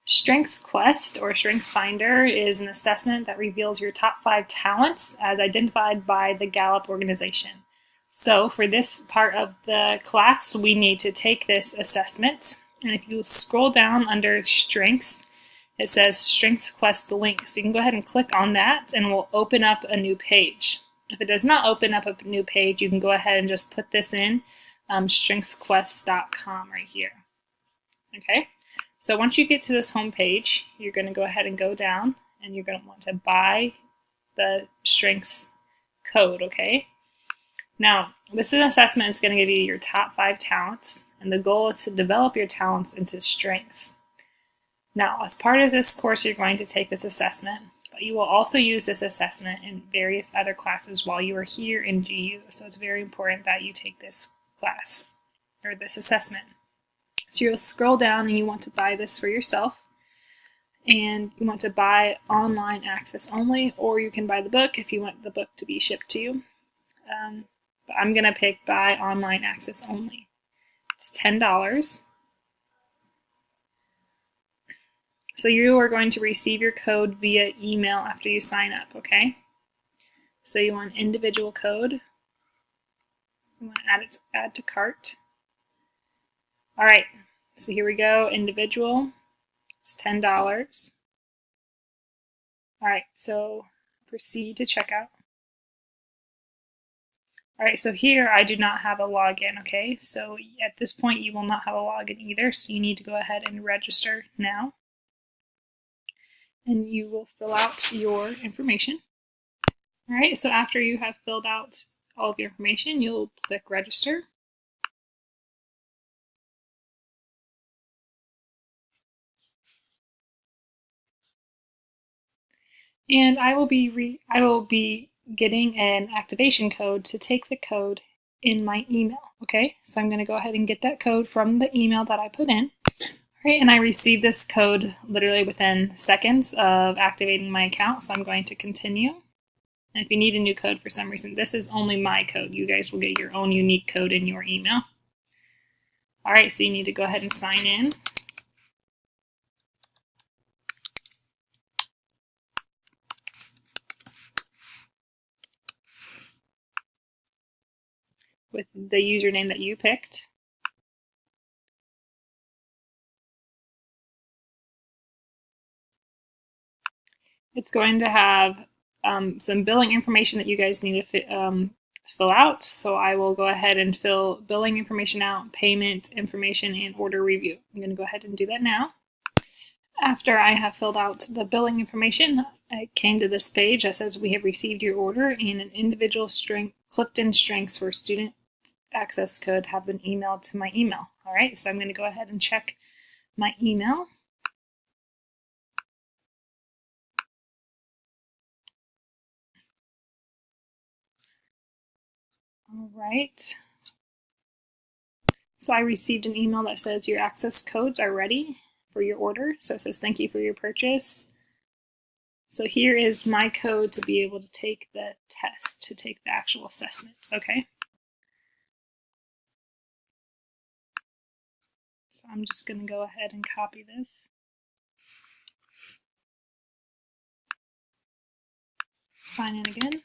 Strengths Quest or Strengths Finder is an assessment that reveals your top 5 talents as identified by the Gallup organization. So for this part of the class, we need to take this assessment. And if you scroll down under Strengths, it says Strengths Quest link. So you can go ahead and click on that and it will open up a new page. If it does not open up a new page, you can go ahead and just put this in strengthsquest.com right here. Okay. So once you get to this home page, you're going to go ahead and go down and you're going to want to buy the strengths code, okay? Now, this is an assessment that's going to give you your top 5 talents, and the goal is to develop your talents into strengths. Now, as part of this course, you're going to take this assessment, but you will also use this assessment in various other classes while you are here in GU, so it's very important that you take this class, or this assessment. So you'll scroll down and you want to buy this for yourself, and you want to buy online access only, or you can buy the book if you want the book to be shipped to you. But I'm going to pick buy online access only. It's $10. So you are going to receive your code via email after you sign up, okay? So you want individual code. You want to add to cart. All right. So here we go, individual, it's $10. All right, so proceed to checkout. All right, so here I do not have a login, okay? So at this point you will not have a login either, so you need to go ahead and register now. And you will fill out your information. All right, so after you have filled out all of your information, you'll click register. And I will be getting an activation code to take the code in my email. Okay, so I'm going to go ahead and get that code from the email that I put in. All right, and I received this code literally within seconds of activating my account, so I'm going to continue. And if you need a new code for some reason, this is only my code. You guys will get your own unique code in your email. All right, so you need to go ahead and sign in. With the username that you picked. It's going to have some billing information that you guys need to fill out. So I will go ahead and fill billing information out, payment information, and order review. I'm going to go ahead and do that now. After I have filled out the billing information, I came to this page that says we have received your order and an individual Clifton Strengths for student access code have been emailed to my email. All right, so I'm going to go ahead and check my email. All right. So I received an email that says your access codes are ready for your order. So it says thank you for your purchase. So here is my code to be able to take the test, to take the actual assessment, okay? So I'm just going to go ahead and copy this. Sign in again.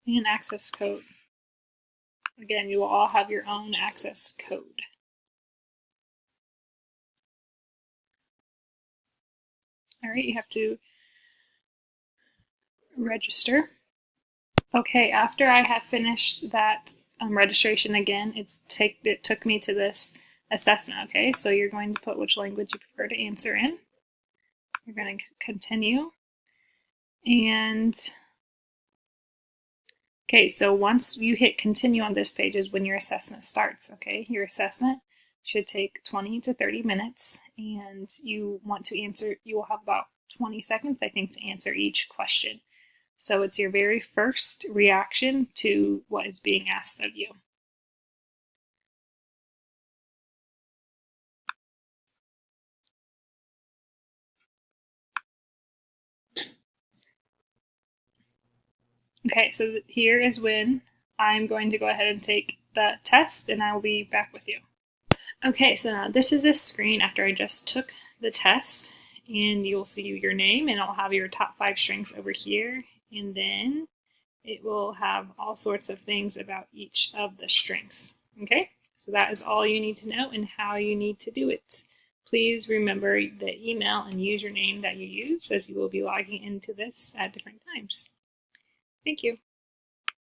And access code. Again, you will all have your own access code. All right, you have to register. Okay, after I have finished that registration again, it took me to this assessment. Okay, so you're going to put which language you prefer to answer in. You're going to continue. And okay, so once you hit continue on this page is when your assessment starts. Okay, your assessment should take 20 to 30 minutes, and you want to answer, you will have about 20 seconds, I think, to answer each question. So it's your very first reaction to what is being asked of you. Okay, so here is when I'm going to go ahead and take the test, and I will be back with you. Okay, so now this is a screen after I just took the test, and you'll see your name, and I'll have your top 5 strengths over here, and then it will have all sorts of things about each of the strengths. Okay, so that is all you need to know and how you need to do it. Please remember the email and username that you use, as you will be logging into this at different times. Thank you.